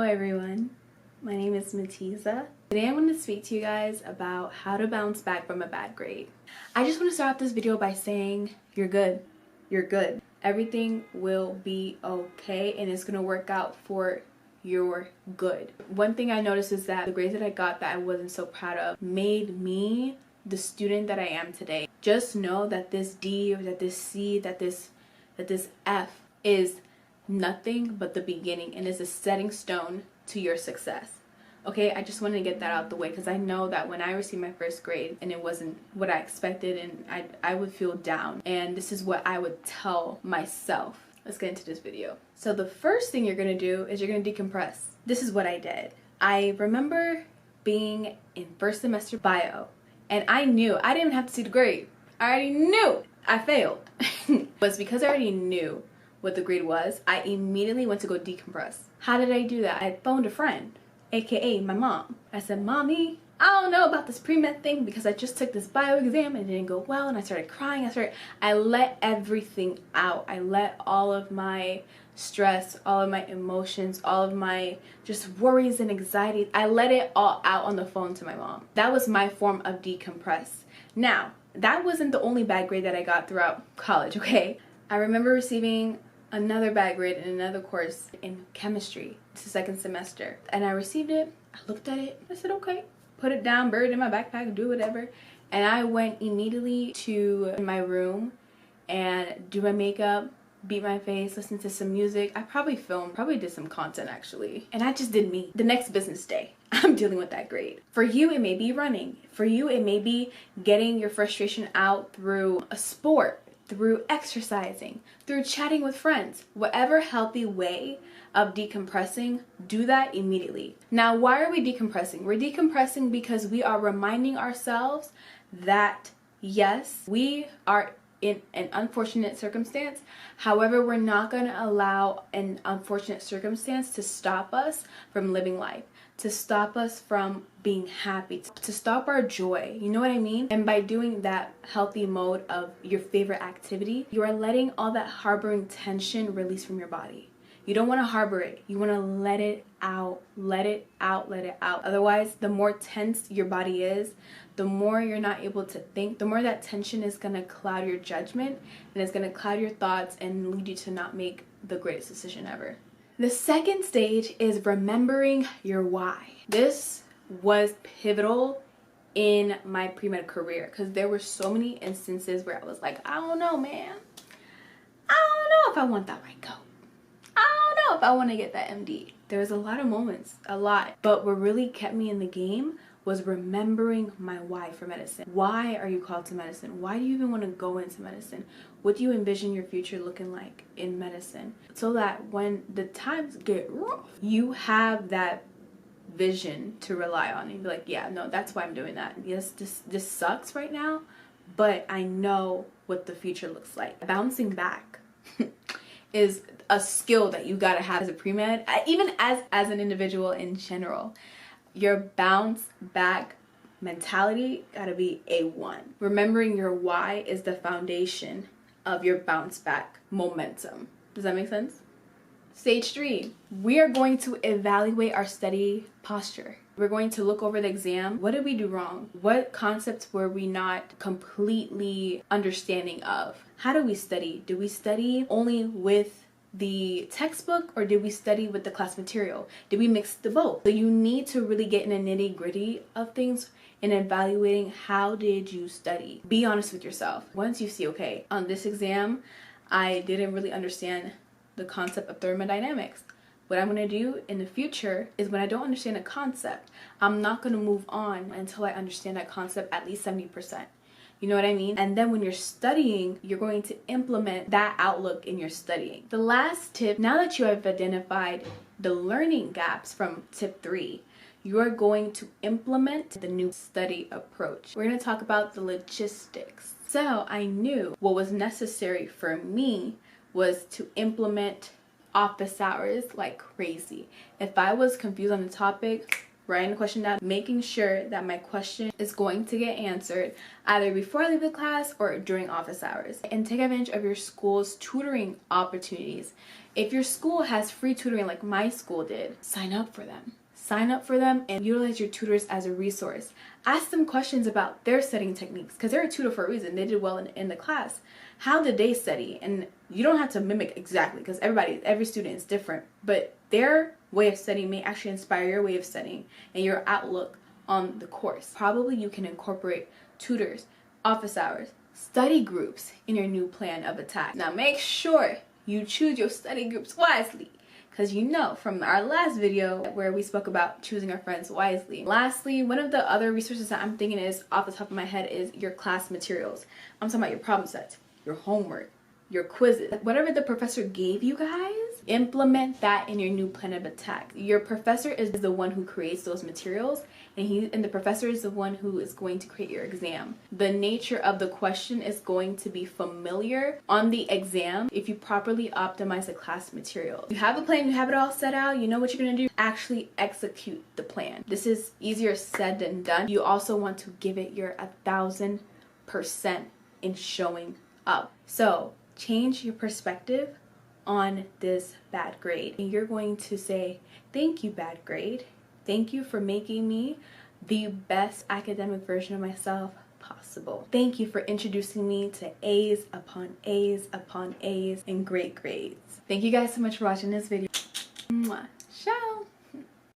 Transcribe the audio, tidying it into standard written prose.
everyone, my name is Matiza. Today I'm going to speak to you guys about how to bounce back from a bad grade. I just want to start off this video by saying you're good. You're good. Everything will be okay and it's going to work out for your good. One thing I noticed is that the grades that I got that I wasn't so proud of made me the student that I am today. Just know that this D or that this C, that this F is nothing but the beginning and is a setting stone to your success. Okay, I just wanted to get that out the way because I know that when I received my first grade and it wasn't what I expected, and I would feel down, and this is what I would tell myself. Let's get into this video. So the first thing you're gonna do is you're gonna decompress. This is what I did. I remember being in first semester bio and I knew I didn't even have to see the grade. I already knew I failed. But because I already knew what the grade was, I immediately went to go decompress. How did I do that? I phoned a friend, aka my mom. I said, "Mommy, I don't know about this pre-med thing because I just took this bio exam and it didn't go well," and I started crying. I let everything out. I let all of my stress, all of my emotions, all of my just worries and anxieties, I let it all out on the phone to my mom. That was my form of decompress. Now, that wasn't the only bad grade that I got throughout college, okay? I remember receiving another bad grade in another course in chemistry. It's the second semester. And I received it, I looked at it, I said, okay, put it down, bury it in my backpack, do whatever. And I went immediately to my room and do my makeup, beat my face, listen to some music. I probably did some content actually. And I just did me. The next business day, I'm dealing with that grade. For you, it may be running. For you, it may be getting your frustration out through a sport, through exercising, through chatting with friends. Whatever healthy way of decompressing, do that immediately. Now, why are we decompressing? We're decompressing because we are reminding ourselves that yes, we are in an unfortunate circumstance. However, we're not going to allow an unfortunate circumstance to stop us from living life, to stop us from being happy, to stop our joy. You know what I mean? And by doing that healthy mode of your favorite activity, you are letting all that harboring tension release from your body. You don't want to harbor it. You want to let it out, let it out, let it out. Otherwise, the more tense your body is, the more you're not able to think, the more that tension is going to cloud your judgment and it's going to cloud your thoughts and lead you to not make the greatest decision ever. The second stage is remembering your why. This was pivotal in my pre-med career because there were so many instances where I was like, I don't know, man. I don't know if I want that right coat. I don't know if I want to get that MD. There was a lot of moments, a lot. But what really kept me in the game was remembering my why for medicine. Why are you called to medicine? Why do you even want to go into medicine? What do you envision your future looking like in medicine? So that when the times get rough, you have that vision to rely on and be like, yeah, no, that's why I'm doing that. Yes, this sucks right now, but I know what the future looks like. Bouncing back is a skill that you gotta have as a pre-med, even as an individual in general. Your bounce back mentality gotta be A1. Remembering your why is the foundation of your bounce back momentum. Does that make sense? Stage 3, we are going to evaluate our study posture. We're going to look over the exam. What did we do wrong? What concepts were we not completely understanding of? How do we study? Do we study only with the textbook or did we study with the class material? Did we mix the both? So you need to really get in the nitty-gritty of things in evaluating how did you study. Be honest with yourself. Once you see, okay, on this exam, I didn't really understand the concept of thermodynamics. What I'm going to do in the future is when I don't understand a concept, I'm not going to move on until I understand that concept at least 70%. You know what I mean? And then when you're studying, you're going to implement that outlook in your studying. The last tip, now that you have identified the learning gaps from tip 3, you are going to implement the new study approach. We're going to talk about the logistics. So I knew what was necessary for me was to implement office hours like crazy. If I was confused on the topic, writing the question down, making sure that my question is going to get answered either before I leave the class or during office hours. And take advantage of your school's tutoring opportunities. If your school has free tutoring like my school did, sign up for them. Sign up for them and utilize your tutors as a resource. Ask them questions about their studying techniques because they're a tutor for a reason. They did well in the class. How did they study? And you don't have to mimic exactly because every student is different, but their way of studying may actually inspire your way of studying and your outlook on the course. Probably you can incorporate tutors, office hours, study groups in your new plan of attack. Now make sure you choose your study groups wisely, because you know from our last video where we spoke about choosing our friends wisely. Lastly, one of the other resources that I'm thinking is off the top of my head is your class materials. I'm talking about your problem sets, your homework, your quizzes, whatever the professor gave you guys, implement that in your new plan of attack. Your professor is the one who creates those materials, and the professor is the one who is going to create your exam. The nature of the question is going to be familiar on the exam if you properly optimize the class material. You have a plan, you have it all set out, you know what you're gonna do. Actually execute the plan. This is easier said than done. You also want to give it your 1000% in showing up. So change your perspective on this bad grade. And you're going to say, thank you, bad grade. Thank you for making me the best academic version of myself possible. Thank you for introducing me to A's upon A's upon A's and great grades. Thank you guys so much for watching this video. Mwah. Ciao.